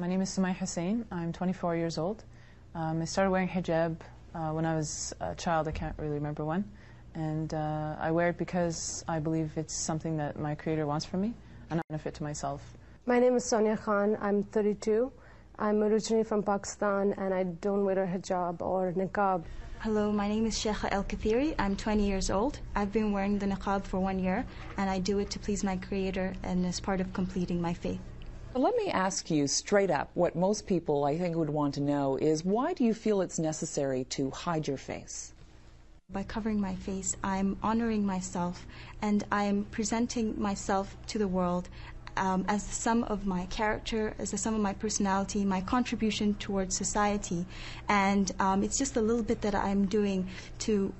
My name is Sumay Hussain. I'm 24 years old. I started wearing hijab when I was a child. I can't really remember when. And I wear it because I believe it's something that my Creator wants from me, and I benefit to myself. My name is Sonia Khan. I'm 32. I'm originally from Pakistan, and I don't wear a hijab or niqab. Hello, my name is Sheikha El-Kathiri. I'm 20 years old. I've been wearing the niqab for 1 year, and I do it to please my Creator and as part of completing my faith. Let me ask you straight up, what most people I think would want to know is, why do you feel it's necessary to hide your face? By covering my face, I'm honoring myself, and I'm presenting myself to the world as the sum of my character, as the sum of my personality, my contribution towards society. And it's just a little bit that I'm doing to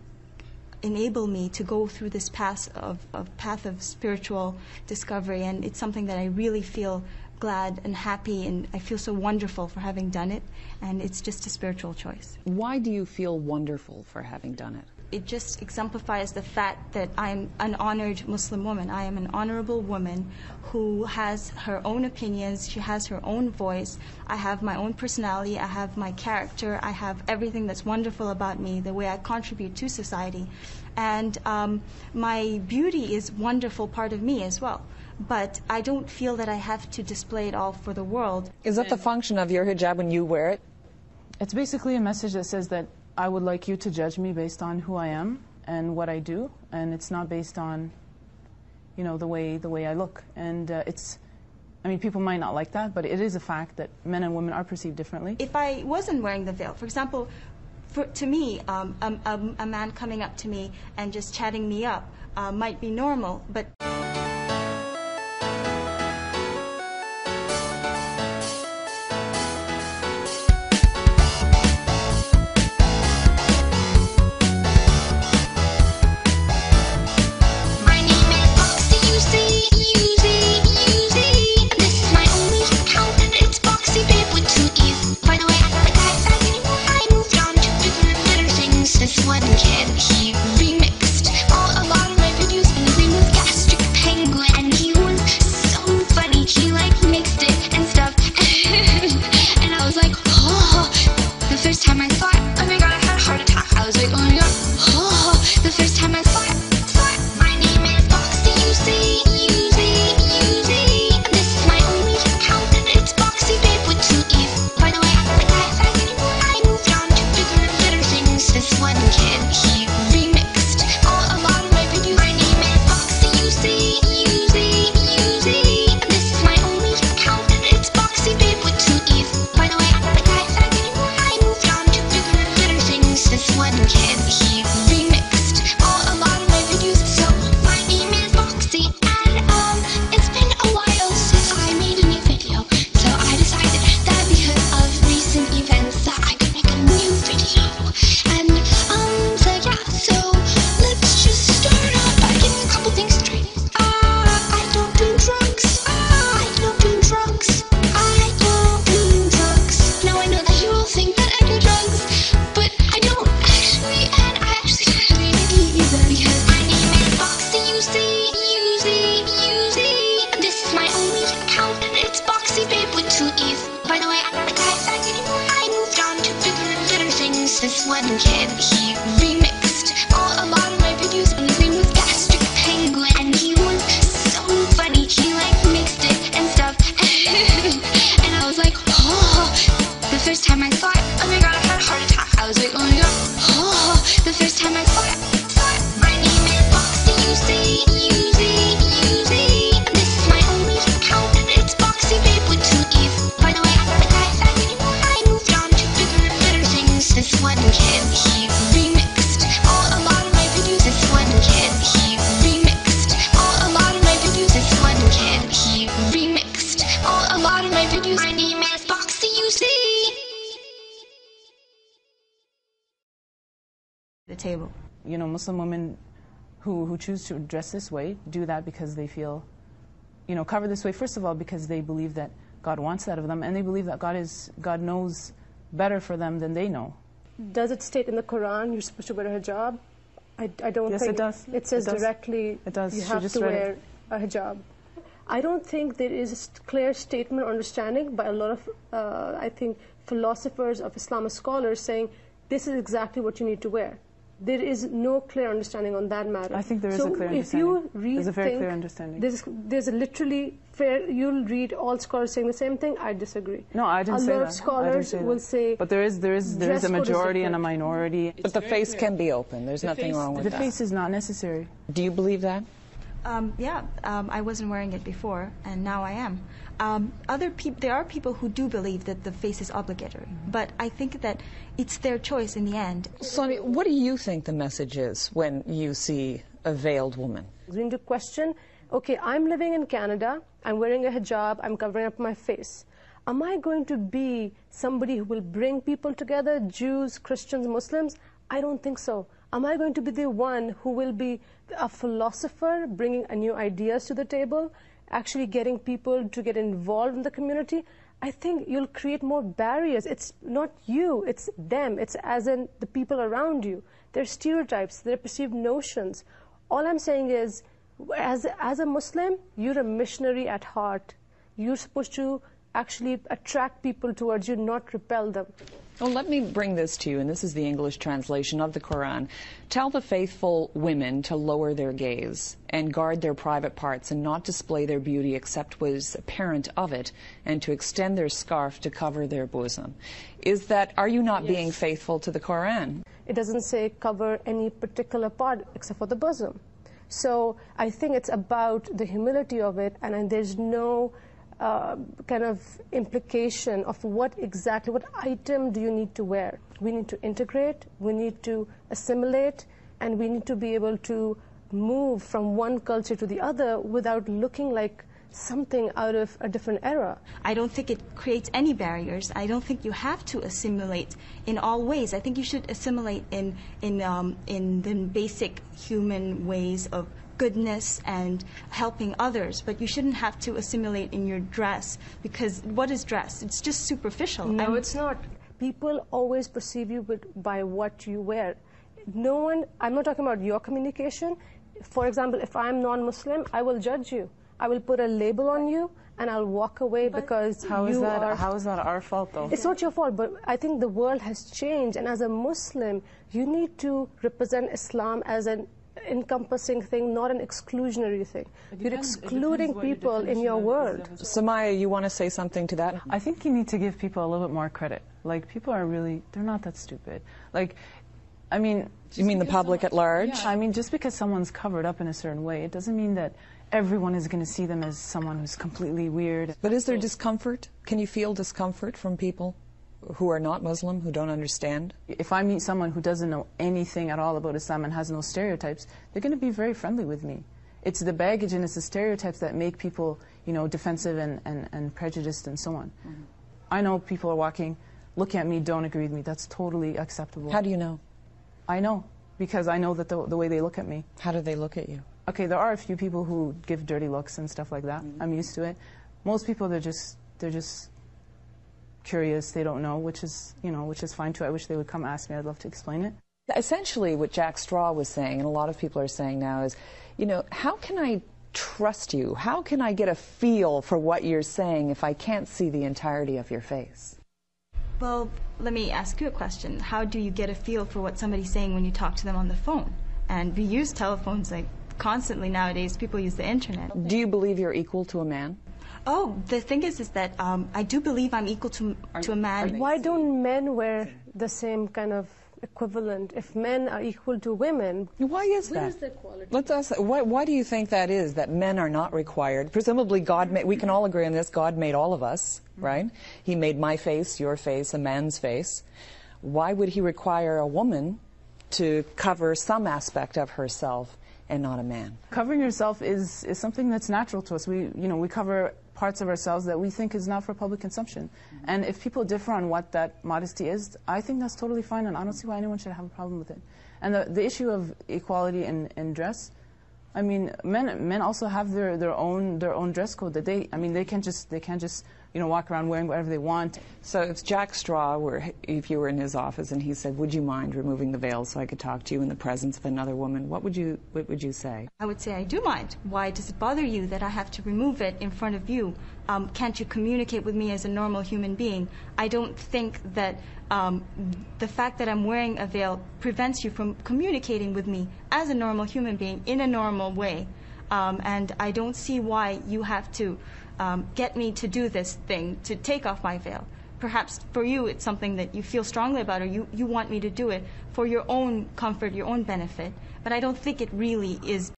enable me to go through this path of spiritual discovery. And it's something that I really feel glad and happy, and I feel so wonderful for having done it. And it's just a spiritual choice. Why do you feel wonderful for having done it? It just exemplifies the fact that I'm an honored Muslim woman. I am an honorable woman who has her own opinions. She has her own voice. I have my own personality. I have my character. I have everything that's wonderful about me, the way I contribute to society. And my beauty is a wonderful part of me as well. But I don't feel that I have to display it all for the world. Is that the function of your hijab when you wear it? It's basically a message that says that I would like you to judge me based on who I am and what I do, and it's not based on, you know, the way I look. And I mean, people might not like that, but it is a fact that men and women are perceived differently. If I wasn't wearing the veil, for example, to me, a man coming up to me and just chatting me up might be normal, but this one kid, he remixed a lot of my videos, and his name was Gastric Penguin, and he was so funny. He like mixed it and stuff, and I was like, oh, the first time I saw it, oh my god, I had a heart attack. I was like, oh my god, oh, the first time I saw it. My name is Boxy, you see, this is my only account, it's Boxy Babe with 2 E's. By the way, I'm not a guy fan anymore, I moved on to bigger and better things. This one kid, he remixed a lot of my videos. This one kid, he remixed a lot of my videos. This one kid, he remixed a lot of my videos. My name is Boxy, you see. The table. You know, Muslim women who choose to dress this way do that because they feel, you know, cover this way, first of all, because they believe that God wants that of them, and they believe that God knows better for them than they know. Does it state in the Qur'an you're supposed to wear a hijab? I don't Yes, think it does. It says It does. directly It does. you She have just to read wear it. a hijab. I don't think there is a clear statement or understanding by a lot of, I think, philosophers of Islamic scholars saying this is exactly what you need to wear. There is no clear understanding on that matter. I think there is a clear understanding. If you read, there's a very clear understanding. There's a literally fair. You'll read all scholars saying the same thing. I disagree. No, I didn't say that. A lot of scholars will say. But there is a majority and a minority. But the face can be open. There's nothing wrong with that. The face is not necessary. Do you believe that? I wasn't wearing it before, and now I am. There are people who do believe that the face is obligatory, but I think that it's their choice in the end. Sonny, what do you think the message is when you see a veiled woman? We need to question, okay, I'm living in Canada, I'm wearing a hijab, I'm covering up my face. Am I going to be somebody who will bring people together, Jews, Christians, Muslims? I don't think so. Am I going to be the one who will be a philosopher, bringing new ideas to the table, actually getting people to get involved in the community? I think you'll create more barriers. It's not you, it's them. It's as in the people around you. They're stereotypes, they're perceived notions. All I'm saying is, as a Muslim, you're a missionary at heart. You're supposed to actually attract people towards you, not repel them. Well, let me bring this to you, and this is the English translation of the Qur'an. Tell the faithful women to lower their gaze and guard their private parts and not display their beauty except what is apparent of it, and to extend their scarf to cover their bosom. Are you not being faithful to the Qur'an? It doesn't say cover any particular part except for the bosom. So I think it's about the humility of it, and there's no kind of implication of what item do you need to wear. We need to integrate, we need to assimilate, and we need to be able to move from one culture to the other without looking like something out of a different era. I don't think it creates any barriers. I don't think you have to assimilate in all ways. I think you should assimilate in the basic human ways of goodness and helping others, but you shouldn't have to assimilate in your dress, because what is dress? It's just superficial. No, it's not. People always perceive you by what you wear. No one, I'm not talking about your communication. For example, if I'm non-Muslim, I will judge you. I will put a label on you and I'll walk away because how is that our fault though? It's not your fault, but I think the world has changed, and as a Muslim, you need to represent Islam as an encompassing thing, not an exclusionary thing. You're excluding people in your world. Samaya, you want to say something to that? I think you need to give people a little bit more credit. Like, people are really, they're not that stupid. Like, I mean... You mean the public at large? Yeah, I mean, just because someone's covered up in a certain way, it doesn't mean that everyone is going to see them as someone who's completely weird. But is there discomfort? Can you feel discomfort from people who are not Muslim, who don't understand? If I meet someone who doesn't know anything at all about Islam and has no stereotypes, they're going to be very friendly with me. It's the baggage and it's the stereotypes that make people, you know, defensive and prejudiced and so on. Mm-hmm. I know people are walking, look at me, don't agree with me. That's totally acceptable. How do you know? I know, because I know that the way they look at me. How do they look at you? Okay, there are a few people who give dirty looks and stuff like that. Mm-hmm. I'm used to it. Most people, they're just curious, they don't know, which is fine too. I wish they would come ask me. I'd love to explain it. Essentially, what Jack Straw was saying, and a lot of people are saying now, is, you know, how can I trust you? How can I get a feel for what you're saying if I can't see the entirety of your face? Well, let me ask you a question. How do you get a feel for what somebody's saying when you talk to them on the phone? And we use telephones like constantly nowadays. People use the internet. Do you believe you're equal to a man? Oh, the thing is that I do believe I'm equal to a man. Why don't men wear the same kind of equivalent? If men are equal to women, why is that? Where is the equality? Let's ask, why do you think that is, that men are not required? Presumably God made, we can all agree on this, God made all of us, right? He made my face, your face, a man's face. Why would he require a woman to cover some aspect of herself and not a man? Covering yourself is something that's natural to us. We cover parts of ourselves that we think is not for public consumption. And if people differ on what that modesty is, I think that's totally fine, and I don't see why anyone should have a problem with it. And the issue of equality in dress, I mean, men also have their own dress code that they can't just walk around wearing whatever they want. So if Jack Straw were, if you were in his office and he said, would you mind removing the veil so I could talk to you in the presence of another woman, what would you say? I would say, I do mind. Why does it bother you that I have to remove it in front of you? Can't you communicate with me as a normal human being? I don't think that the fact that I'm wearing a veil prevents you from communicating with me as a normal human being in a normal way. And I don't see why you have to get me to do this thing, to take off my veil. Perhaps for you it's something that you feel strongly about, or you want me to do it for your own comfort, your own benefit. But I don't think it really is